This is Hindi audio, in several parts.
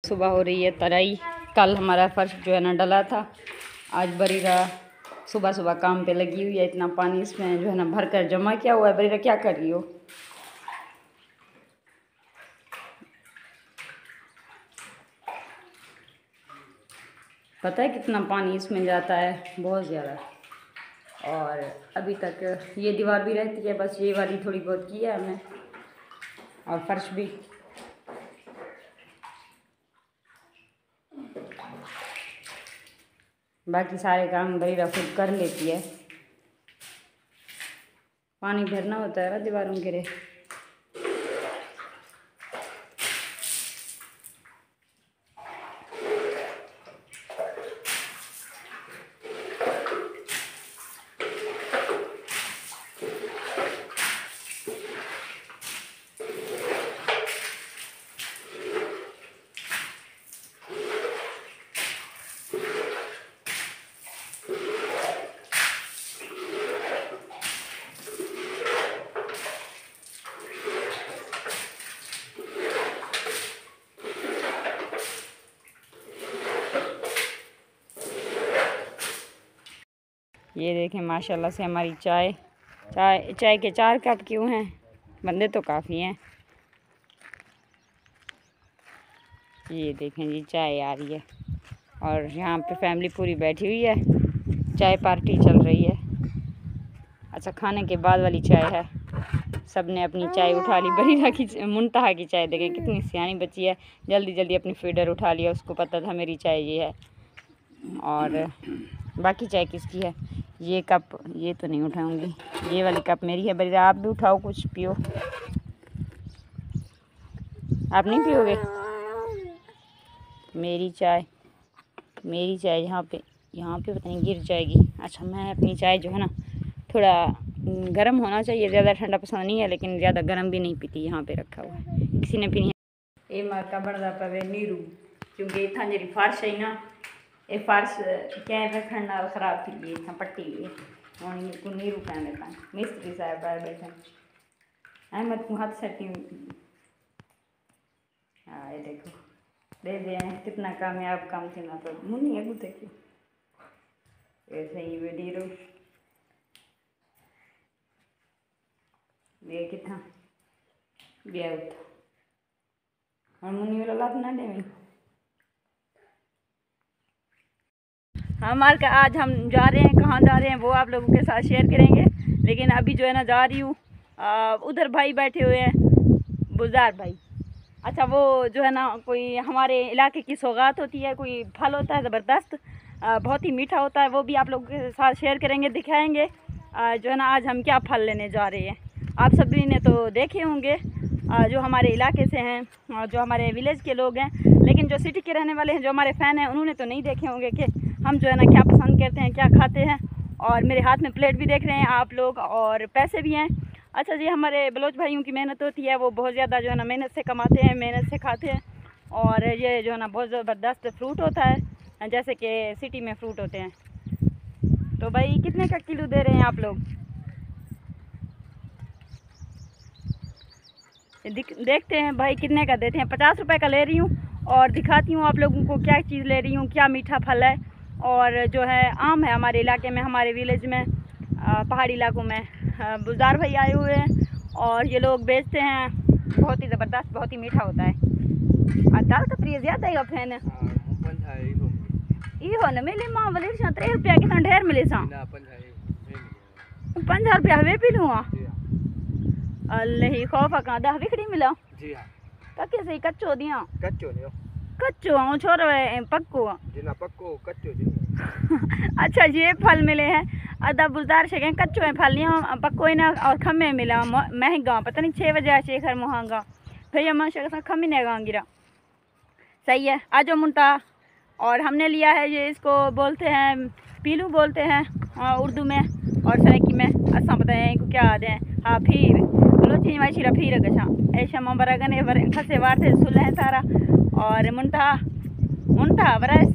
सुबह हो रही है तराई। कल हमारा फर्श जो है ना डला था, आज बरीरा सुबह सुबह काम पे लगी हुई है। इतना पानी इसमें जो है ना भर कर जमा किया हुआ है। बरीरा क्या कर रही हो? पता है कितना पानी इसमें जाता है? बहुत ज़्यादा। और अभी तक ये दीवार भी रहती है, बस ये वाली थोड़ी बहुत की है हमने, और फर्श भी। बाकी सारे काम बरीरा खुद कर लेती है। पानी भरना होता है ना दीवारों के लिए। ये देखें माशाल्लाह से हमारी चाय के 4 कप क्यों हैं? बंदे तो काफ़ी हैं। ये देखें जी चाय आ रही है, और यहाँ पे फैमिली पूरी बैठी हुई है, चाय पार्टी चल रही है। अच्छा, खाने के बाद वाली चाय है। सब ने अपनी चाय उठा ली। बरीरा की मुंतहा की चाय देखें कितनी सियानी बच्ची है, जल्दी जल्दी अपनी फीडर उठा लिया। उसको पता था मेरी चाय ये है। और बाकी चाय किसकी है? ये कप ये तो नहीं उठाऊंगी, ये वाली कप मेरी है। बरीरा आप भी उठाओ, कुछ पियो। आप नहीं पियोगे? मेरी चाय यहाँ पे पता नहीं गिर जाएगी। अच्छा, मैं अपनी चाय जो है ना थोड़ा गर्म होना चाहिए, ज़्यादा ठंडा पसंद नहीं है, लेकिन ज़्यादा गर्म भी नहीं पीती। यहाँ पे रखा हुआ है, किसी ने पीनी है। ये मार का बढ़ता पवे नीरू, क्योंकि इतना मेरी फार्श है ना, ये फार्श क्या रखण नाल खराब थी गई, इतना पट्टी गई और इनको नीरू पहन लेता। मिस्त्री साहब बाहर बैठे अहमद को हाथ सेटी। हाँ, ये देखो दे दे कितना कामयाब काम थी ना, तो मुन्नी है गुते की ऐसे ही वीडियो ये कितना गया उठा और मुन्नी वाला लात ना दे। हमारे का आज हम जा रहे हैं, कहाँ जा रहे हैं वो आप लोगों के साथ शेयर करेंगे। लेकिन अभी जो है ना जा रही हूँ, उधर भाई बैठे हुए हैं, बुज़दार भाई। अच्छा, वो जो है ना कोई हमारे इलाके की सौगात होती है, कोई फल होता है ज़बरदस्त, बहुत ही मीठा होता है, वो भी आप लोगों के साथ शेयर करेंगे, दिखाएंगे। जो है ना आज हम क्या फल लेने जा रहे हैं। आप सभी ने तो देखे होंगे, जो हमारे इलाके से हैं, जो हमारे विलेज के लोग हैं, लेकिन जो सिटी के रहने वाले हैं, जो हमारे फ़ैन हैं, उन्होंने तो नहीं देखे होंगे कि हम जो है ना क्या पसंद करते हैं, क्या खाते हैं। और मेरे हाथ में प्लेट भी देख रहे हैं आप लोग, और पैसे भी हैं। अच्छा जी, हमारे बलोच भाइयों की मेहनत होती है, वो बहुत ज़्यादा जो है ना मेहनत से कमाते हैं, मेहनत से खाते हैं। और ये जो है ना बहुत ज़बरदस्त फ्रूट होता है, जैसे कि सिटी में फ्रूट होते हैं। तो भाई कितने का किलो दे रहे हैं आप लोग? देखते हैं भाई कितने का देते हैं। 50 रुपये का ले रही हूँ, और दिखाती हूँ आप लोगों को क्या चीज़ ले रही हूँ, क्या मीठा फल है। और जो है आम है हमारे इलाके में, हमारे विलेज में, पहाड़ी इलाकों में। बुज़दार भाई आए हुए हैं और ये लोग बेचते हैं। बहुत ही ज़बरदस्त, बहुत ही मीठा होता है। दाल का प्रिय ज़्यादा ही फैन है। इहो न मिले माँ बोले 3 रुपया कितना ढेर मिले सा 50 रुपया हवे पी लूँ। अल्लाह खौफ का 10 विकड़ी मिला जी। हाँ, कके सही कच्चो दिया कच्चो आऊं छोरो पक्को जी ना पक्को कच्चो जी। अच्छा, ये फल मिले हैं अदा बुज़दार से कच्चो है फल नहीं पक्को है ना, और खम्मे मिला महंगा, पता नहीं 6 बजे शेखर महंगा भैया माशा खम्मी ने गिरा। सही है, आजो मुंटा। और हमने लिया है ये, इसको बोलते हैं पीलू बोलते हैं उर्दू में, और सरेकी में असा पता है इनको क्या आते हैं। हाँ, फिर लोची वाइशी फिर गछा ऐसा मबरा गने खसे वारते सुल है सारा। और मुंटा बरस।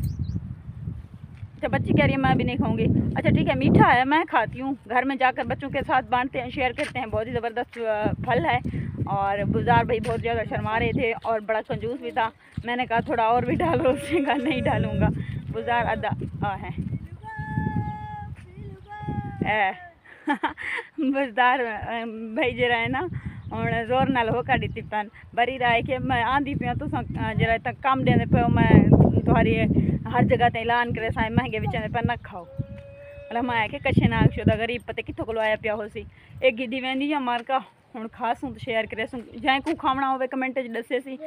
अच्छा, बच्ची कह रही है मैं भी नहीं खाऊंगी। अच्छा ठीक है, मीठा है, मैं खाती हूँ। घर में जाकर बच्चों के साथ बांटते हैं, शेयर करते हैं। बहुत ही ज़बरदस्त फल है और बुज़दार भाई बहुत ज़्यादा शर्मा रहे थे और बड़ा कंजूस भी था। मैंने कहा थोड़ा और भी डालो, उसने कहा नहीं डालूँगा। बुज़दार अदा है बुज़दार भाई जरा है ना हूँ जोर नाल हो कड़ी तिपन बरी रहा है कि मैं आंधी पिया तुस जरा तक कम देने पे मैं तुम्हारी हर जगह ते ऐलान करे साए महंगे विचने पर न खाओ। मतलब मैं कि कशे नाग शुदा गरीब पते कितों को आया पिया हो सी एक गिद्दी वेंदी या मारका हूँ खासूँ तो शेयर करे सूँ जै को खावना हो कमेंट दसे सी।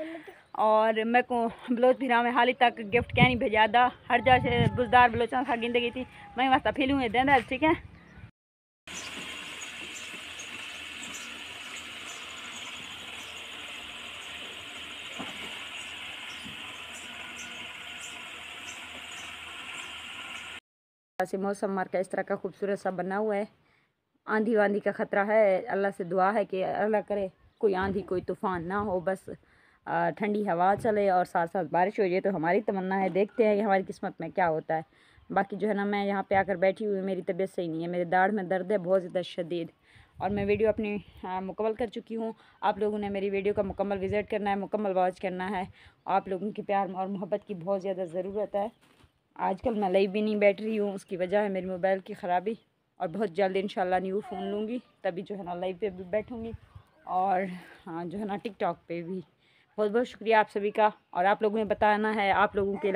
और मैं को बलोच भिरा में हाली तक गिफ्ट क्या नहीं भेजा दा हर जा से बुज़दार बलोचा था गिंदे गई थी मैं वास्ता फिलूँ देंदा ठीक है। से मौसम मार का इस तरह का खूबसूरत सा बना हुआ है। आंधी वांधी का ख़तरा है, अल्लाह से दुआ है कि अल्लाह करे कोई आंधी कोई तूफ़ान ना हो, बस ठंडी हवा चले और साथ साथ बारिश हो जाए तो हमारी तमन्ना है। देखते हैं कि हमारी किस्मत में क्या होता है। बाकी जो है ना मैं यहाँ पे आकर बैठी हुई, मेरी तबीयत सही नहीं है, मेरे दाढ़ में दर्द है बहुत ज़्यादा शदीद और मैं वीडियो अपनी मुकम्मल कर चुकी हूँ। आप लोगों ने मेरी वीडियो का मुकम्मल विज़िट करना है, मुकम्मल वॉच करना है। आप लोगों की प्यार और मोहब्बत की बहुत ज़्यादा ज़रूरत है। आजकल मैं लाइव भी नहीं बैठ रही हूँ, उसकी वजह है मेरी मोबाइल की ख़राबी और बहुत जल्द इंशाल्लाह न्यू फ़ोन लूँगी तभी जो है ना लाइव पे भी बैठूँगी और हाँ जो है ना टिकटॉक पे भी। बहुत बहुत शुक्रिया आप सभी का। और आप लोगों ने बताना है आप लोगों के